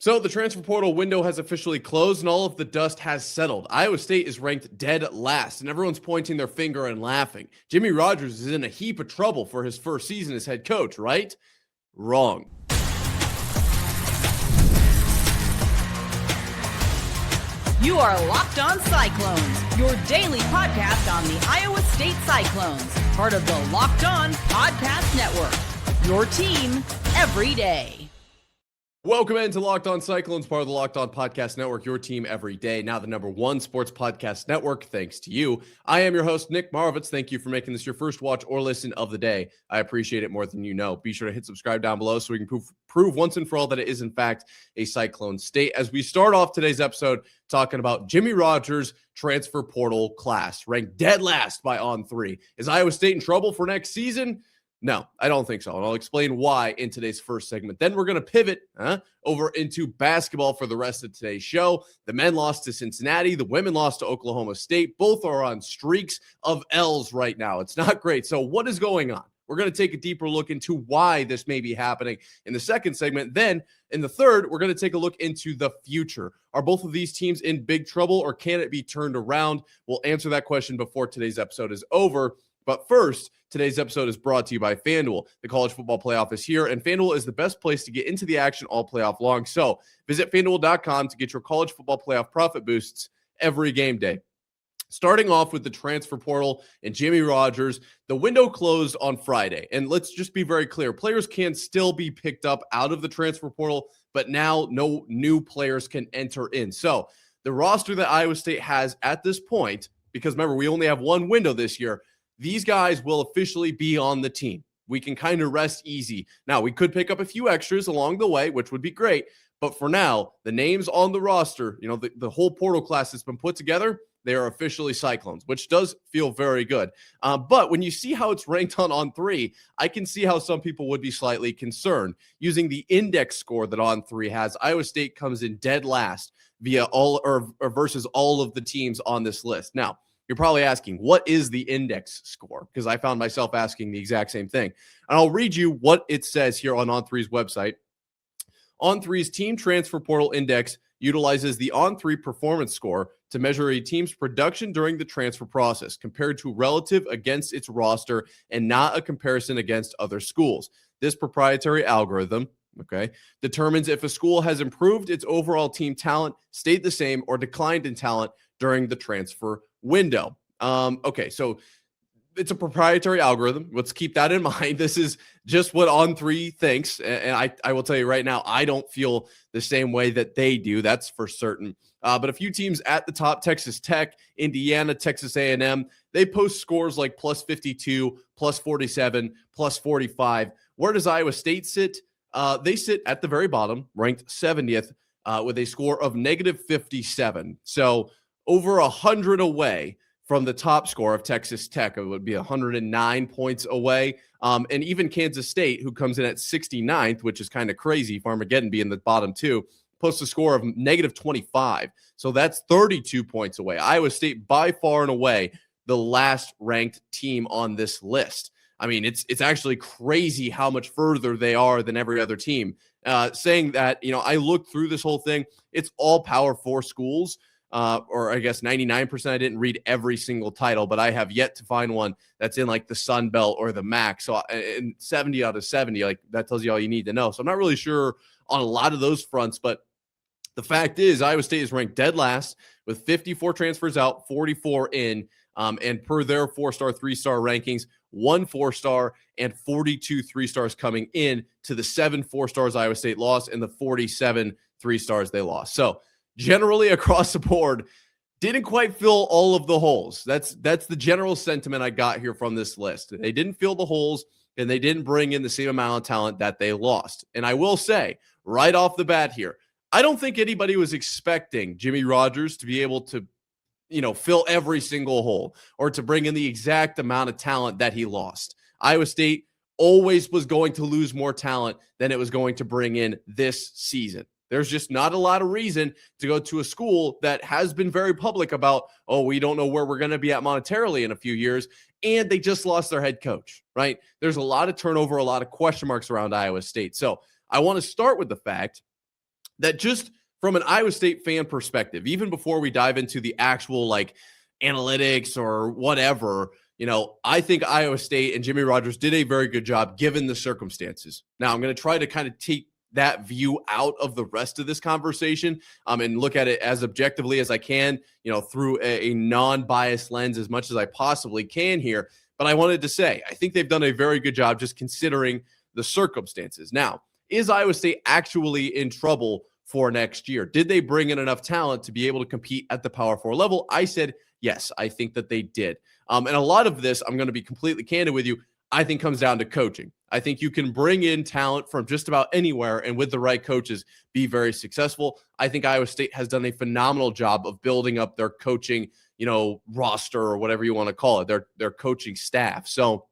So the transfer portal window has officially closed and all of the dust has settled. Iowa State is ranked dead last and everyone's pointing their finger and laughing. Jimmy Rogers is in a heap of trouble for his first season as head coach, right? Wrong. You are Locked On Cyclones, your daily podcast on the Iowa State Cyclones, part of the Locked On Podcast Network, your team every day. Welcome into Locked On Cyclones, part of the Locked On Podcast Network, your team every day. Now the #1 sports podcast network, thanks to you. I am your host, Nick Marovets. Thank you for making this your first watch or listen of the day. I appreciate it more than you know. Be sure to hit subscribe down below so we can prove once and for all that it is, in fact, a Cyclone state. As we start off today's episode talking about Jimmy Rogers' transfer portal class, ranked dead last by On3. Is Iowa State in trouble for next season? No, I don't think so. And I'll explain why in today's first segment. Then we're going to pivot over into basketball for the rest of today's show. The men lost to Cincinnati. The women lost to Oklahoma State. Both are on streaks of L's right now. It's not great. So what is going on? We're going to take a deeper look into why this may be happening in the second segment. Then in the third, we're going to take a look into the future. Are both of these teams in big trouble or can it be turned around? We'll answer that question before today's episode is over. But first, today's episode is brought to you by FanDuel. The college football playoff is here, and FanDuel is the best place to get into the action all playoff long. So visit FanDuel.com to get your college football playoff profit boosts every game day. Starting off with the transfer portal and Jimmy Rogers, the window closed on Friday. And let's just be very clear. Players can still be picked up out of the transfer portal, but now no new players can enter in. So the roster that Iowa State has at this point, because remember, we only have one window this year, these guys will officially be on the team. We can kind of rest easy. Now, we could pick up a few extras along the way, which would be great. But for now, the names on the roster, the whole portal class that's been put together, they are officially Cyclones, which does feel very good. But when you see how it's ranked on On3, I can see how some people would be slightly concerned. Using the index score that On3 has, Iowa State comes in dead last via all or versus all of the teams on this list. Now, you're probably asking, what is the index score? Because I found myself asking the exact same thing. And I'll read you what it says here on On3's website. On3's Team Transfer Portal Index utilizes the On3 performance score to measure a team's production during the transfer process, compared to relative against its roster and not a comparison against other schools. This proprietary algorithm, determines if a school has improved its overall team talent, stayed the same, or declined in talent during the transfer window. So it's a proprietary algorithm. Let's keep that in mind. This is just what On3 thinks. And I will tell you right now, I don't feel the same way that they do. That's for certain. But a few teams at the top, Texas Tech, Indiana, Texas A&M, they post scores like plus 52, plus 47, plus 45. Where does Iowa State sit? They sit at the very bottom, ranked 70th, with a score of negative 57. So over 100 away from the top score of Texas Tech. It would be 109 points away. And even Kansas State, who comes in at 69th, which is kind of crazy, Farmageddon being the bottom two, posts a score of negative 25. So that's 32 points away. Iowa State, by far and away, the last ranked team on this list. I mean, it's actually crazy how much further they are than every other team. Saying that, I looked through this whole thing. It's all Power 4 schools. Or I guess 99%. I didn't read every single title, but I have yet to find one that's in like the Sun Belt or the MAC. So in 70 out of 70, like that tells you all you need to know. So I'm not really sure on a lot of those fronts, but the fact is Iowa State is ranked dead last with 54 transfers out, 44 in, and per their 4-star, 3-star rankings, 1 4-star and 42 3-stars coming in to the 7 4-stars Iowa State lost and the 47 3-stars they lost. So generally across the board, didn't quite fill all of the holes. That's the general sentiment I got here from this list. They didn't fill the holes, and they didn't bring in the same amount of talent that they lost. And I will say, right off the bat here, I don't think anybody was expecting Jimmy Rogers to be able to, fill every single hole or to bring in the exact amount of talent that he lost. Iowa State always was going to lose more talent than it was going to bring in this season. There's just not a lot of reason to go to a school that has been very public about, we don't know where we're going to be at monetarily in a few years, and they just lost their head coach, right? There's a lot of turnover, a lot of question marks around Iowa State. So I want to start with the fact that just from an Iowa State fan perspective, even before we dive into the actual like analytics or whatever, I think Iowa State and Jimmy Rogers did a very good job given the circumstances. Now, I'm going to try to kind of take that view out of the rest of this conversation and look at it as objectively as I can, through a non-biased lens as much as I possibly can here. But I wanted to say, I think they've done a very good job just considering the circumstances. Now, is Iowa State actually in trouble for next year? Did they bring in enough talent to be able to compete at the Power 4 level? I said, yes, I think that they did. And a lot of this, I'm going to be completely candid with you, I think comes down to coaching. I think you can bring in talent from just about anywhere and with the right coaches be very successful. I think Iowa State has done a phenomenal job of building up their coaching, roster or whatever you want to call it, their coaching staff. So,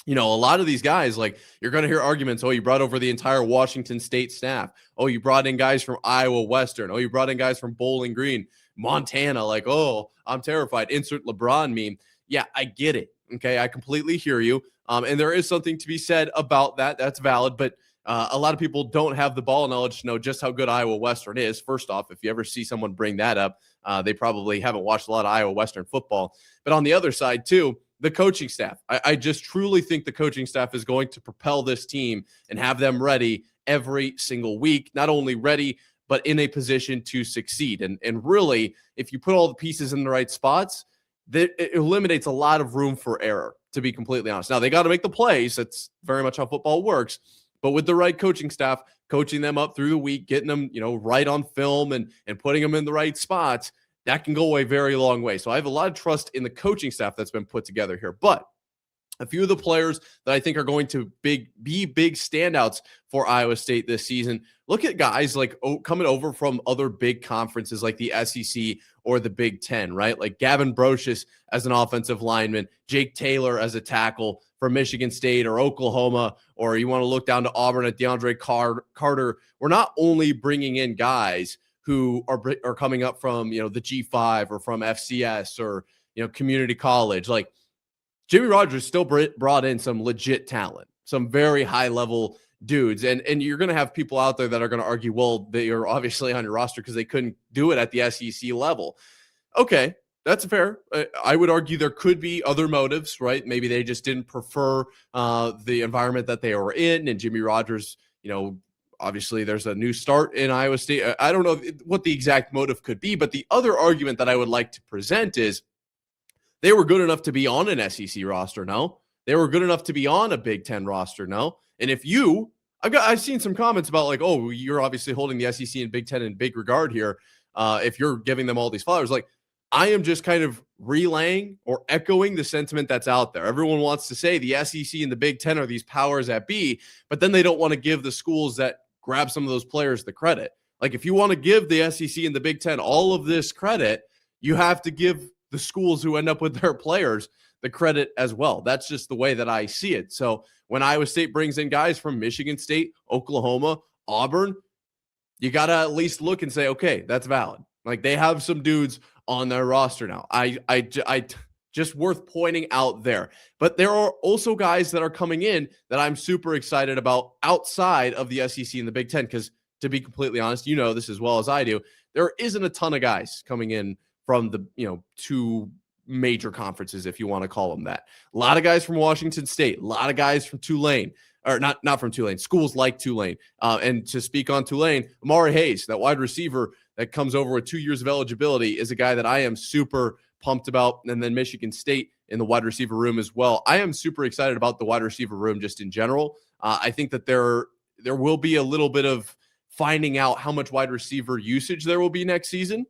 a lot of these guys, like you're going to hear arguments. Oh, you brought over the entire Washington State staff. Oh, you brought in guys from Iowa Western. Oh, you brought in guys from Bowling Green, Montana. Like, oh, I'm terrified. Insert LeBron meme. Yeah, I get it. Okay, I completely hear you. And there is something to be said about that. That's valid. But a lot of people don't have the ball knowledge to know just how good Iowa Western is. First off, if you ever see someone bring that up, they probably haven't watched a lot of Iowa Western football. But on the other side, too, the coaching staff. I just truly think the coaching staff is going to propel this team and have them ready every single week. Not only ready, but in a position to succeed. And really, if you put all the pieces in the right spots, that it eliminates a lot of room for error, to be completely honest. Now, they got to make the plays. That's very much how football works. But with the right coaching staff, coaching them up through the week, getting them, right on film and putting them in the right spots, that can go a very long way. So I have a lot of trust in the coaching staff that's been put together here. But a few of the players that I think are going to be big standouts for Iowa State this season. Look at guys like coming over from other big conferences like the SEC or the Big Ten, right? Like Gavin Brocius as an offensive lineman, Jake Taylor as a tackle from Michigan State or Oklahoma, or you want to look down to Auburn at DeAndre Carter. We're not only bringing in guys who are coming up from, the G5 or from FCS or, community college. Like Jimmy Rogers still brought in some legit talent, some very high level dudes. And you're going to have people out there that are going to argue, well, they are obviously on your roster because they couldn't do it at the SEC level. Okay, that's fair. I would argue there could be other motives, right? Maybe they just didn't prefer the environment that they were in. And Jimmy Rogers, obviously there's a new start in Iowa State. I don't know what the exact motive could be, but the other argument that I would like to present is they were good enough to be on an SEC roster, no? They were good enough to be on a Big Ten roster, no? And if I've seen some comments about like, oh, you're obviously holding the SEC and Big Ten in big regard here. If you're giving them all these flowers, like I am just kind of relaying or echoing the sentiment that's out there. Everyone wants to say the SEC and the Big Ten are these powers that be, but then they don't want to give the schools that grab some of those players the credit. Like if you want to give the SEC and the Big Ten all of this credit, you have to give the schools who end up with their players the credit as well. That's just the way that I see it. So when Iowa State brings in guys from Michigan State, Oklahoma, Auburn, you got to at least look and say, okay, that's valid. Like they have some dudes on their roster now. I just worth pointing out there. But there are also guys that are coming in that I'm super excited about outside of the SEC and the Big Ten, because to be completely honest, this as well as I do, there isn't a ton of guys coming in from the, two major conferences, if you want to call them that. A lot of guys from Washington State, a lot of guys from Tulane, or not from Tulane, schools like Tulane. And to speak on Tulane, Amari Hayes, that wide receiver that comes over with 2 years of eligibility, is a guy that I am super pumped about. And then Michigan State in the wide receiver room as well. I am super excited about the wide receiver room just in general. I think that there will be a little bit of finding out how much wide receiver usage there will be next season.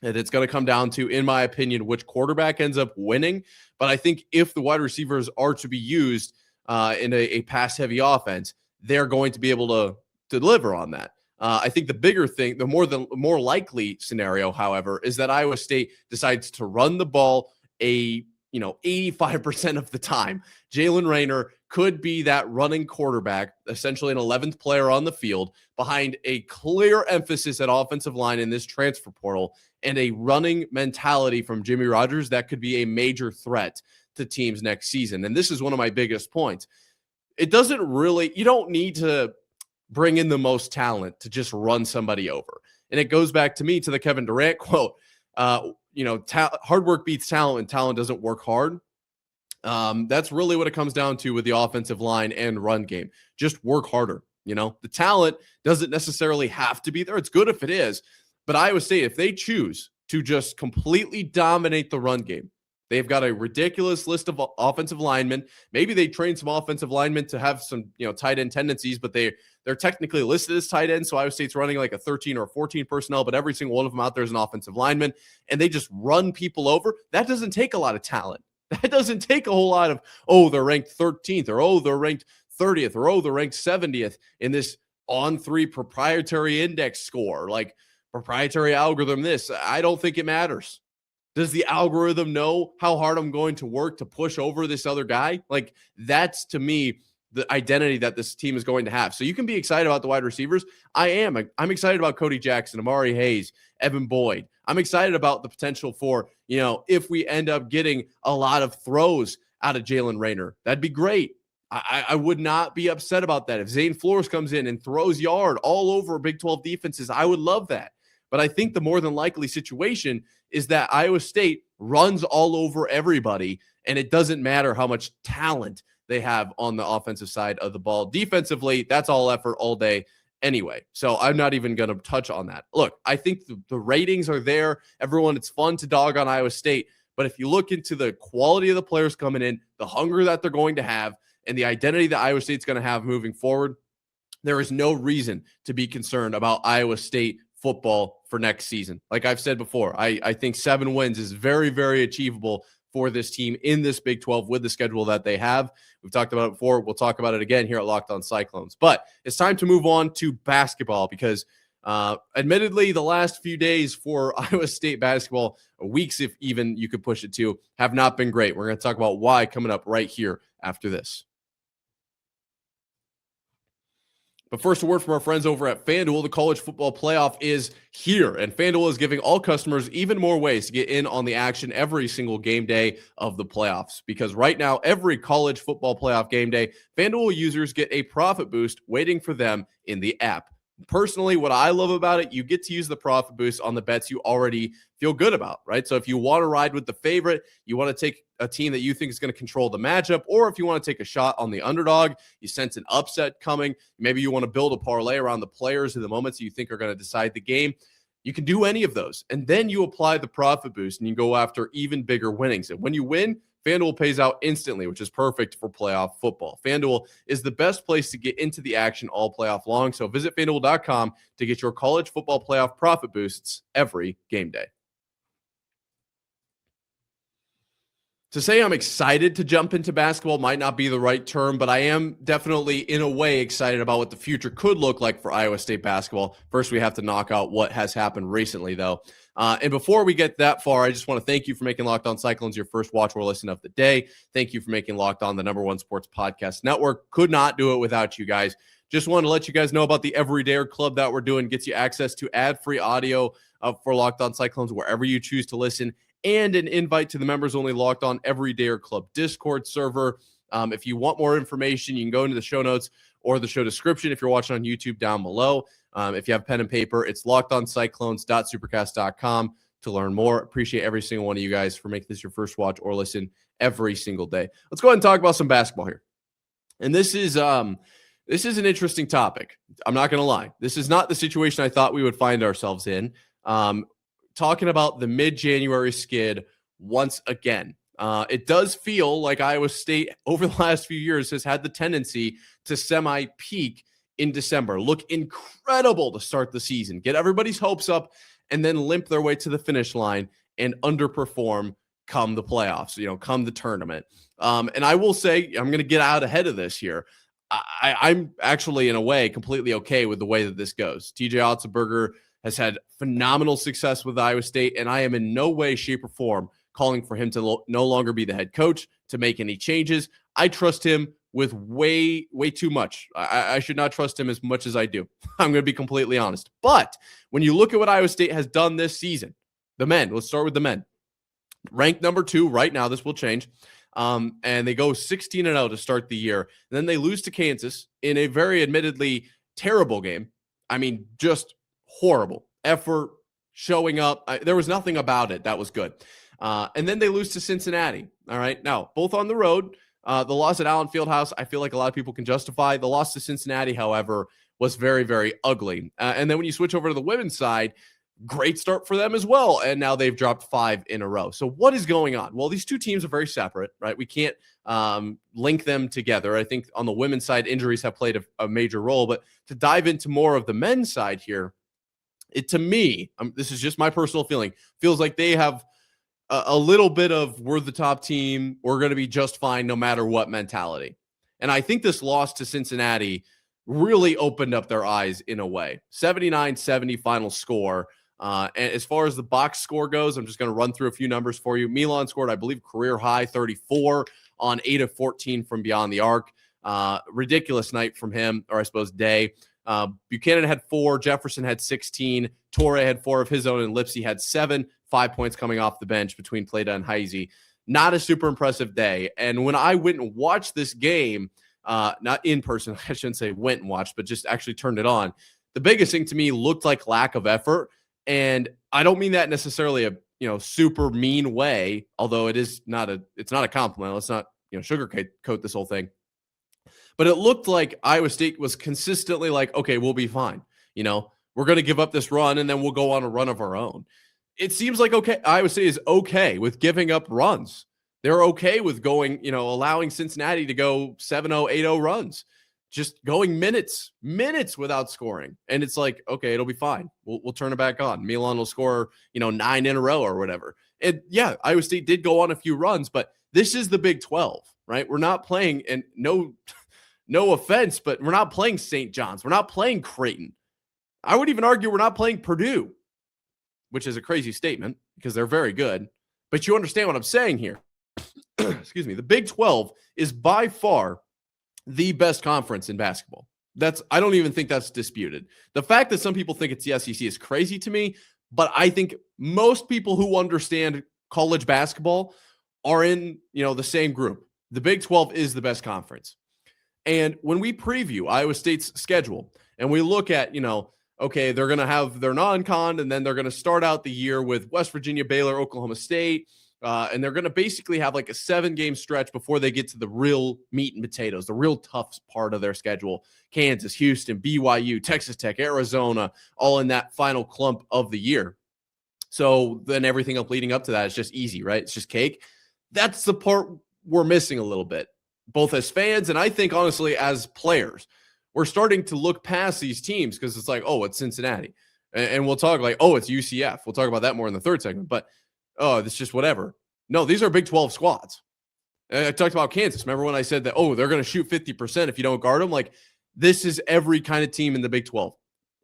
And it's going to come down to, in my opinion, which quarterback ends up winning. But I think if the wide receivers are to be used in a pass-heavy offense, they're going to be able to deliver on that. I think the bigger thing, the more likely scenario, however, is that Iowa State decides to run the ball 85% of the time. Jalen Raynor could be that running quarterback, essentially an 11th player on the field, behind a clear emphasis at offensive line in this transfer portal and a running mentality from Jimmy Rogers that could be a major threat to teams next season. And this is one of my biggest points. You don't need to bring in the most talent to just run somebody over. And it goes back to me to the Kevin Durant quote, hard work beats talent and talent doesn't work hard. That's really what it comes down to with the offensive line and run game. Just work harder. The talent doesn't necessarily have to be there. It's good if it is. But Iowa State, if they choose to just completely dominate the run game, they've got a ridiculous list of offensive linemen. Maybe they train some offensive linemen to have some, tight end tendencies, but they're technically listed as tight end. So Iowa State's running like a 13 or 14 personnel, but every single one of them out there is an offensive lineman, and they just run people over. That doesn't take a lot of talent. That doesn't take a whole lot of, they're ranked 13th, or they're ranked 30th, or they're ranked 70th in this on-3 proprietary index score, like proprietary algorithm this. I don't think it matters. Does the algorithm know how hard I'm going to work to push over this other guy? Like, that's, to me, the identity that this team is going to have. So you can be excited about the wide receivers. I am. I'm excited about Cody Jackson, Amari Hayes, Evan Boyd. I'm excited about the potential for, if we end up getting a lot of throws out of Jalen Rayner, that'd be great. I would not be upset about that. If Zane Flores comes in and throws yard all over Big 12 defenses, I would love that. But I think the more than likely situation is that Iowa State runs all over everybody, and it doesn't matter how much talent they have on the offensive side of the ball. Defensively, that's all effort all day anyway. So I'm not even going to touch on that. Look, I think the ratings are there. Everyone, it's fun to dog on Iowa State. But if you look into the quality of the players coming in, the hunger that they're going to have, and the identity that Iowa State's going to have moving forward, there is no reason to be concerned about Iowa State football for next season. Like I've said before, I think 7 wins is very, very achievable for this team in this Big 12 with the schedule that they have. We've talked about it before. We'll talk about it again here at Locked On Cyclones. But it's time to move on to basketball because admittedly, the last few days for Iowa State basketball, weeks if even you could push it to, have not been great. We're going to talk about why coming up right here after this. But first, a word from our friends over at FanDuel. The college football playoff is here, and FanDuel is giving all customers even more ways to get in on the action every single game day of the playoffs. Because right now, every college football playoff game day, FanDuel users get a profit boost waiting for them in the app. Personally, what I love about it, you get to use the profit boost on the bets you already feel good about, right? So if you want to ride with the favorite, you want to take a team that you think is going to control the matchup, or if you want to take a shot on the underdog, you sense an upset coming, maybe you want to build a parlay around the players in the moments that you think are going to decide the game, you can do any of those. And then you apply the profit boost and you go after even bigger winnings. And when you win, FanDuel pays out instantly, which is perfect for playoff football. FanDuel is the best place to get into the action all playoff long. So visit FanDuel.com to get your college football playoff profit boosts every game day. To say I'm excited to jump into basketball might not be the right term, but I am definitely, in a way, excited about what the future could look like for Iowa State basketball. First, we have to knock out what has happened recently, though. And before we get that far, I just want to thank you for making Locked On Cyclones your first watch or listen of the day. Thank you for making Locked On the #1 sports podcast network. Could not do it without you guys. Just wanted to let you guys know about the Everydayer Club that we're doing. Gets you access to ad-free audio for Locked On Cyclones wherever you choose to listen, and an invite to the members-only Locked On Everydayer Club Discord server. If you want more information, you can go into the show notes or the show description if you're watching on YouTube down below. If you have pen and paper, it's lockedoncyclones.supercast.com to learn more. Appreciate every single one of you guys for making this your first watch or listen every single day. Let's go ahead and talk about some basketball here. And this is an interesting topic. I'm not going to lie. This is not the situation I thought we would find ourselves in. Talking about the mid-January skid once again. It does feel like Iowa State over the last few years has had the tendency to semi-peak in December, look incredible to start the season, get everybody's hopes up, and then limp their way to the finish line and underperform come the playoffs, come the tournament. And I will say, I'm going to get out ahead of this here. I'm actually, in a way, completely okay with the way that this goes. TJ Otzelberger has had phenomenal success with Iowa State, and I am in no way, shape, or form calling for him to no longer be the head coach, to make any changes. I trust him with way too much. I should not trust him as much as I do. I'm going to be completely honest. But when you look at what Iowa State has done this season, the men, let's start with the men. Ranked number 2 right now, this will change. And they go 16-0 to start the year. And then they lose to Kansas in a very admittedly terrible game. I mean, just horrible effort, showing up. There was nothing about it that was good. And then they lose to Cincinnati. All right. Now, both on the road. The loss at Allen Fieldhouse, I feel like a lot of people can justify. The loss to Cincinnati, however, was very, very ugly. And then when you switch over to the women's side, great start for them as well. And now they've dropped 5 in a row. So what is going on? Well, these two teams are very separate, right? We can't link them together. I think on the women's side, injuries have played a major role. But to dive into more of the men's side here, to me, this is just my personal feeling, feels like they have a little bit of we're the top team, we're going to be just fine no matter what mentality. And I think this loss to Cincinnati really opened up their eyes in a way. 79-70 final score. And as far as the box score goes, I'm just going to run through a few numbers for you. Milan scored, I believe, career high 34 on 8 of 14 from beyond the arc. Ridiculous night from him, or I suppose day. Buchanan had 4, Jefferson had 16, Torre had 4 of his own, and Lipsy had 7, 5 points coming off the bench between Plata and Heisey. Not a super impressive day. And when I went and watched this game, not in person, I shouldn't say went and watched, but just actually turned it on, the biggest thing to me looked like lack of effort. And I don't mean that necessarily a super mean way, although it's not a compliment. Let's not sugarcoat this whole thing. But it looked like Iowa State was consistently like, okay, we'll be fine. We're going to give up this run and then we'll go on a run of our own. It seems like Iowa State is okay with giving up runs. They're okay with going, allowing Cincinnati to go 7-0, 8-0 runs, just going minutes without scoring. And it's like, okay, it'll be fine. We'll turn it back on. Milan will score, 9 in a row or whatever. And yeah, Iowa State did go on a few runs, but this is the Big 12, right? We're not playing, and no offense, but we're not playing St. John's. We're not playing Creighton. I would even argue we're not playing Purdue, which is a crazy statement because they're very good. But you understand what I'm saying here. Excuse me. The Big 12 is by far the best conference in basketball. I don't even think that's disputed. The fact that some people think it's the SEC is crazy to me, but I think most people who understand college basketball are in, the same group. The Big 12 is the best conference. And when we preview Iowa State's schedule and we look at, okay, they're going to have their non-con and then they're going to start out the year with West Virginia, Baylor, Oklahoma State. And they're going to basically have like a 7-game stretch before they get to the real meat and potatoes, the real tough part of their schedule. Kansas, Houston, BYU, Texas Tech, Arizona, all in that final clump of the year. So then everything up leading up to that is just easy, right? It's just cake. That's the part we're missing a little bit, both as fans and I think honestly as players. We're starting to look past these teams because it's like, oh, it's Cincinnati. And we'll talk like, oh, it's UCF. We'll talk about that more in the third segment. But, oh, it's just whatever. No, these are Big 12 squads. I talked about Kansas. Remember when I said that, oh, they're going to shoot 50% if you don't guard them? Like, this is every kind of team in the Big 12.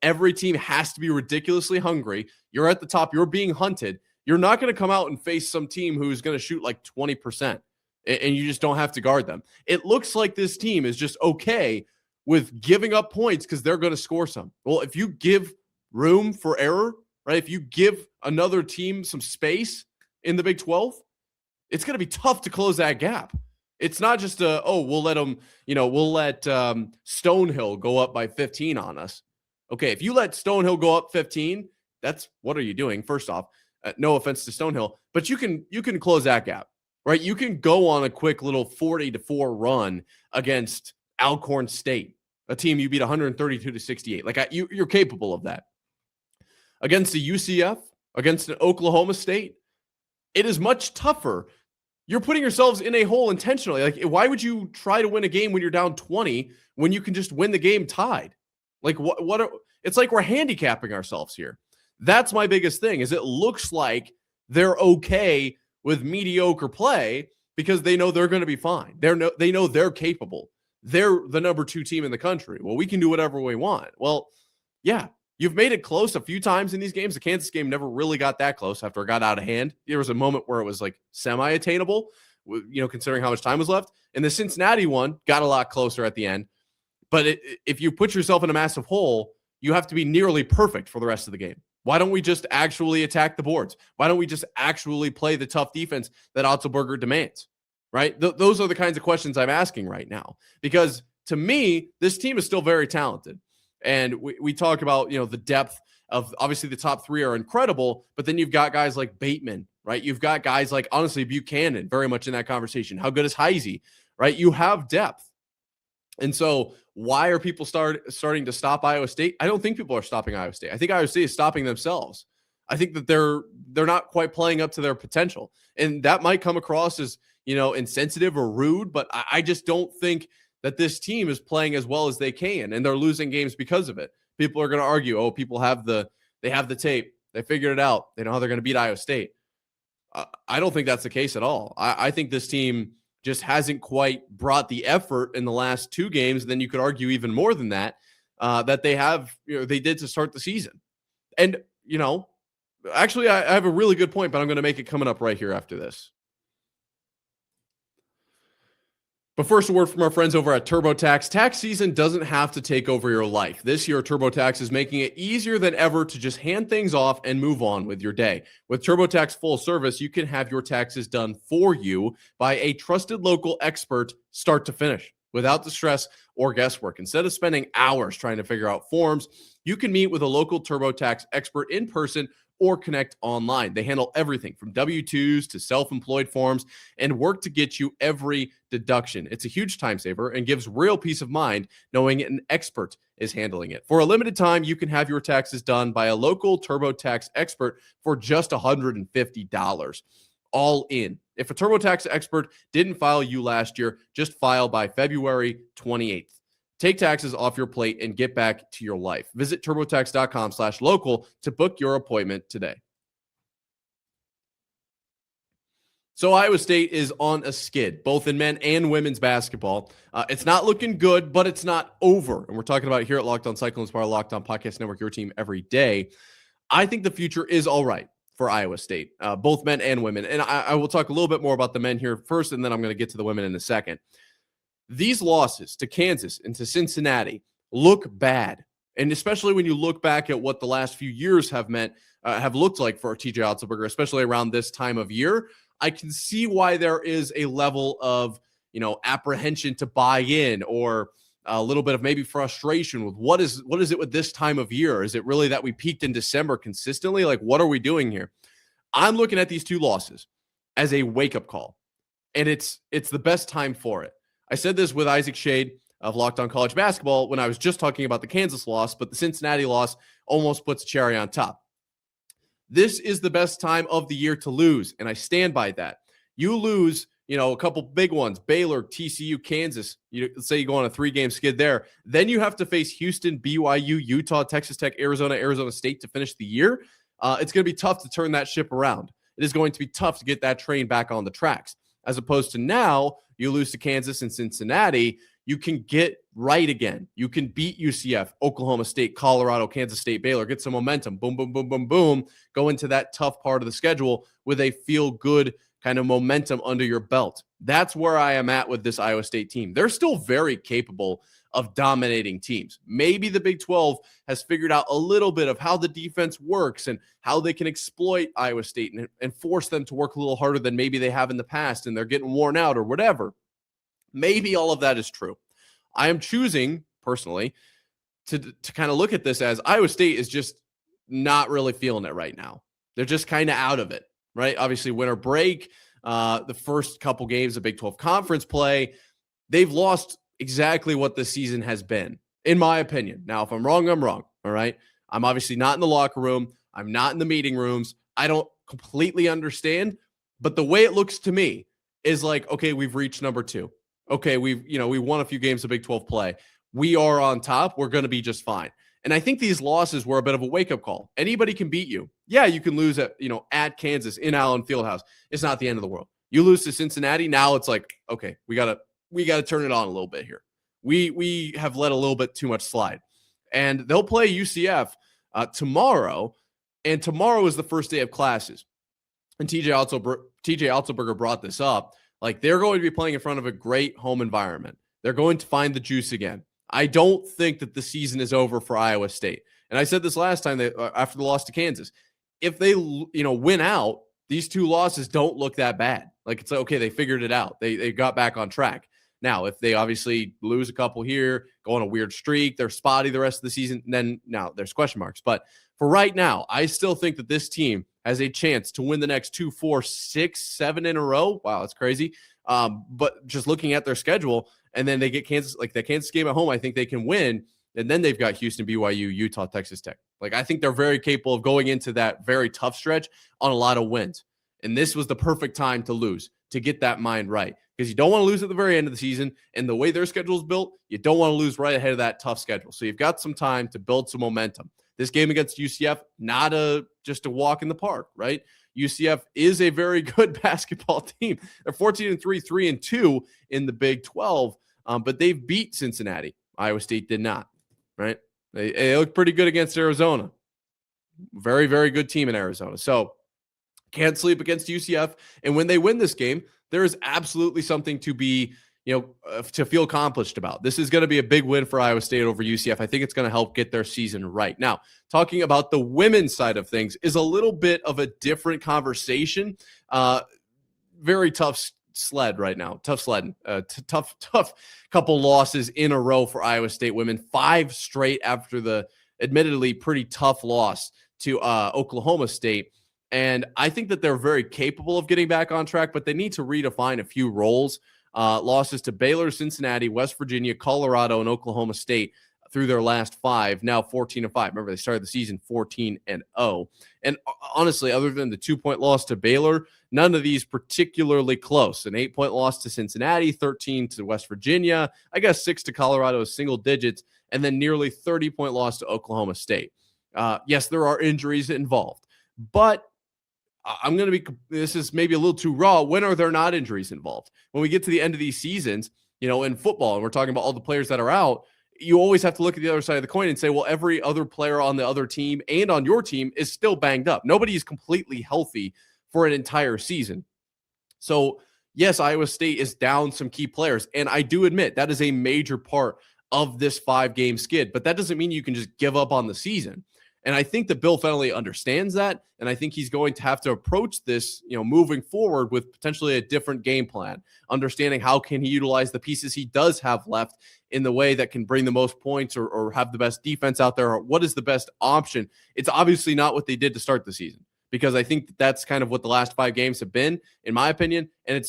Every team has to be ridiculously hungry. You're at the top. You're being hunted. You're not going to come out and face some team who's going to shoot like 20%, and you just don't have to guard them. It looks like this team is just okay with giving up points because they're going to score some. Well, if you give room for error, right? If you give another team some space in the Big 12, it's going to be tough to close that gap. It's not just we'll let them, we'll let Stonehill go up by 15 on us. Okay, if you let Stonehill go up 15, what are you doing? First off, no offense to Stonehill, but you can close that gap, right? You can go on a quick little 40-4 run against Alcorn State, a team you beat 132-68. Like you're capable of that. Against the UCF, against an Oklahoma State, it is much tougher. You're putting yourselves in a hole intentionally. Like, why would you try to win a game when you're down 20 when you can just win the game tied? Like, it's like we're handicapping ourselves here. That's my biggest thing, is it looks like they're okay with mediocre play because they know they're going to be fine. They know they're capable. They're the number 2 team in the country. Well, we can do whatever we want. Well, yeah, you've made it close a few times in these games. The Kansas game never really got that close after it got out of hand. There was a moment where it was like semi-attainable, considering how much time was left. And the Cincinnati one got a lot closer at the end. But if you put yourself in a massive hole, you have to be nearly perfect for the rest of the game. Why don't we just actually attack the boards? Why don't we just actually play the tough defense that Otzelberger demands? Right? Those are the kinds of questions I'm asking right now. Because to me, this team is still very talented. And we talk about, the depth of, obviously the top three are incredible, but then you've got guys like Bateman, right? You've got guys like, honestly, Buchanan very much in that conversation. How good is Heisey, right? You have depth. And so why are people starting to stop Iowa State? I don't think people are stopping Iowa State. I think Iowa State is stopping themselves. I think that they're not quite playing up to their potential. And that might come across as, insensitive or rude, but I just don't think that this team is playing as well as they can, and they're losing games because of it. People are going to argue, oh, people have the tape. They figured it out. They know how they're going to beat Iowa State. I don't think that's the case at all. I think this team just hasn't quite brought the effort in the last two games. Then you could argue even more than that, that they have, they did to start the season. And, actually, I have a really good point, but I'm going to make it coming up right here after this. But first, a word from our friends over at TurboTax. Tax season doesn't have to take over your life. This year, TurboTax is making it easier than ever to just hand things off and move on with your day. With TurboTax Full Service, you can have your taxes done for you by a trusted local expert start to finish without the stress or guesswork. Instead of spending hours trying to figure out forms, you can meet with a local TurboTax expert in person or connect online. They handle everything from W-2s to self-employed forms and work to get you every deduction. It's a huge time saver and gives real peace of mind knowing an expert is handling it. For a limited time, you can have your taxes done by a local TurboTax expert for just $150. All in. If a TurboTax expert didn't file you last year, just file by February 28th. Take taxes off your plate and get back to your life. Visit TurboTax.com/local to book your appointment today. So Iowa State is on a skid, both in men and women's basketball. It's not looking good, but it's not over. And we're talking about it here at Locked On Cyclones, part of Locked On Podcast Network, your team every day. I think the future is all right for Iowa State, both men and women. And I will talk a little bit more about the men here first, and then I'm going to get to the women in a second. These losses to Kansas and to Cincinnati look bad. And especially when you look back at what the last few years have looked like for TJ Otzelberger, especially around this time of year, I can see why there is a level of, apprehension to buy in, or a little bit of maybe frustration with what is it with this time of year? Is it really that we peaked in December consistently? Like, what are we doing here? I'm looking at these two losses as a wake-up call, and it's the best time for it. I said this with Isaac Shade of Locked On College Basketball when I was just talking about the Kansas loss, but the Cincinnati loss almost puts a cherry on top. This is the best time of the year to lose, and I stand by that. You lose, a couple big ones, Baylor, TCU, Kansas. Let's say you go on a 3-game skid there. Then you have to face Houston, BYU, Utah, Texas Tech, Arizona State to finish the year. It's going to be tough to turn that ship around. It is going to be tough to get that train back on the tracks. As opposed to now, you lose to Kansas and Cincinnati, you can get right again. You can beat UCF, Oklahoma State, Colorado, Kansas State, Baylor, get some momentum, boom, boom, boom, boom, boom, go into that tough part of the schedule with a feel-good kind of momentum under your belt. That's where I am at with this Iowa State team. They're still very capable of dominating teams. Maybe the Big 12 has figured out a little bit of how the defense works and how they can exploit Iowa State and force them to work a little harder than maybe they have in the past, and they're getting worn out or whatever. Maybe all of that is true. I am choosing, personally, to kind of look at this as Iowa State is just not really feeling it right now. They're just kind of out of it, right? Obviously, winter break, the first couple games of Big 12 conference play, they've lost exactly what the season has been, in my opinion. Now, if I'm wrong, I'm wrong, all right? I'm obviously not in the locker room. I'm not in the meeting rooms. I don't completely understand, but the way it looks to me is like, okay, we've reached number 2. Okay, we won a few games of Big 12 play. We are on top. We're going to be just fine. And I think these losses were a bit of a wake-up call. Anybody can beat you. Yeah, you can lose at Kansas in Allen Fieldhouse. It's not the end of the world. You lose to Cincinnati, now it's like, okay, we got to turn it on a little bit here. We have let a little bit too much slide. And they'll play UCF tomorrow, and tomorrow is the first day of classes. And TJ Otzelberger brought this up. Like, they're going to be playing in front of a great home environment. They're going to find the juice again. I don't think that the season is over for Iowa State. And I said this last time after the loss to Kansas. If they, win out, these two losses don't look that bad. Like, it's like, okay, they figured it out. They got back on track. Now, if they obviously lose a couple here, go on a weird streak, they're spotty the rest of the season, then now there's question marks. But for right now, I still think that this team has a chance to win the next 2, 4, 6, 7 in a row. Wow, that's crazy. But just looking at their schedule, and then they get Kansas, like that Kansas game at home, I think they can win. And then they've got Houston, BYU, Utah, Texas Tech. Like, I think they're very capable of going into that very tough stretch on a lot of wins. And this was the perfect time to lose, to get that mind right. Because you don't want to lose at the very end of the season. And the way their schedule is built, you don't want to lose right ahead of that tough schedule. So you've got some time to build some momentum. This game against UCF, not just a walk in the park, right? UCF is a very good basketball team. They're 14-3, 3-2 in the Big 12, but they've beat Cincinnati. Iowa State did not, right? They look pretty good against Arizona. Very, very good team in Arizona. So can't sleep against UCF. And when they win this game, there is absolutely something to be, to feel accomplished about. This is going to be a big win for Iowa State over UCF. I think it's going to help get their season right. Now, talking about the women's side of things is a little bit of a different conversation. Very tough sled right now. Tough sledding. Tough couple losses in a row for Iowa State women. 5 straight after the admittedly pretty tough loss to Oklahoma State. And I think that they're very capable of getting back on track, but they need to redefine a few roles. Losses to Baylor, Cincinnati, West Virginia, Colorado, and Oklahoma State through their last 5, now 14-5. Remember, they started the season 14-0. And honestly, other than the 2-point loss to Baylor, none of these particularly close. An 8-point loss to Cincinnati, 13 to West Virginia, I guess 6 to Colorado, single digits, and then nearly 30-point loss to Oklahoma State. Yes, there are injuries involved, but I'm going to be, this is maybe a little too raw. When are there not injuries involved? When we get to the end of these seasons, in football, and we're talking about all the players that are out, you always have to look at the other side of the coin and say, well, every other player on the other team and on your team is still banged up. Nobody is completely healthy for an entire season. So yes, Iowa State is down some key players. And I do admit that is a major part of this 5-game skid, but that doesn't mean you can just give up on the season. And I think that Bill Fennelly understands that, and I think he's going to have to approach this, moving forward with potentially a different game plan, understanding how can he utilize the pieces he does have left in the way that can bring the most points or have the best defense out there, or what is the best option. It's obviously not what they did to start the season, because I think that's kind of what the last 5 games have been, in my opinion, and it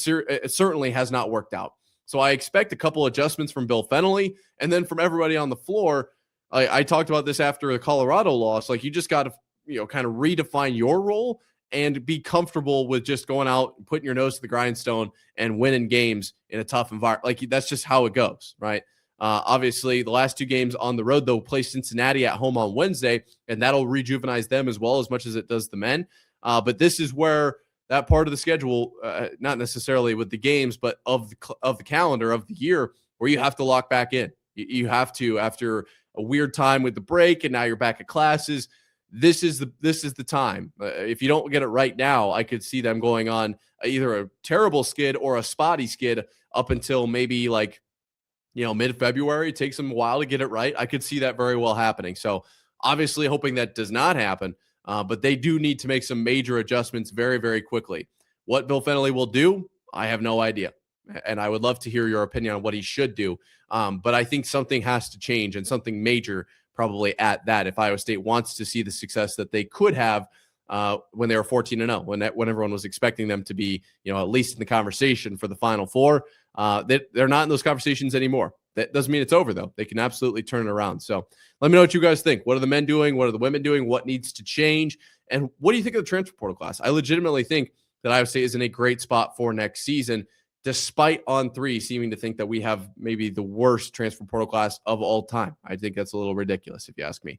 certainly has not worked out. So I expect a couple adjustments from Bill Fennelly, and then from everybody on the floor. I talked about this after the Colorado loss. Like, you just got to, kind of redefine your role and be comfortable with just going out and putting your nose to the grindstone and winning games in a tough environment. Like, that's just how it goes, right? Obviously, the last 2 games on the road, they'll play Cincinnati at home on Wednesday, and that'll rejuvenize them as well, as much as it does the men. But this is where that part of the schedule, not necessarily with the games, but of the calendar of the year, where you have to lock back in. You have to, after a weird time with the break, and now you're back at classes. This is the time. If you don't get it right now, I could see them going on either a terrible skid or a spotty skid up until maybe mid-February. It takes them a while to get it right. I could see that very well happening. So obviously hoping that does not happen, but they do need to make some major adjustments very, very quickly. What Bill Fennelly will do, I have no idea. And I would love to hear your opinion on what he should do. But I think something has to change, and something major probably at that, if Iowa State wants to see the success that they could have when they were 14-0, when everyone was expecting them to be, at least in the conversation for the Final Four. They're not in those conversations anymore. That doesn't mean it's over, though. They can absolutely turn it around. So let me know what you guys think. What are the men doing? What are the women doing? What needs to change? And what do you think of the transfer portal class? I legitimately think that Iowa State is in a great spot for next season, despite On3 seeming to think that we have maybe the worst transfer portal class of all time. I think that's a little ridiculous, if you ask me.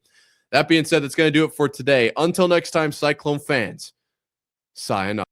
That being said, that's going to do it for today. Until next time, Cyclone fans, sayonara.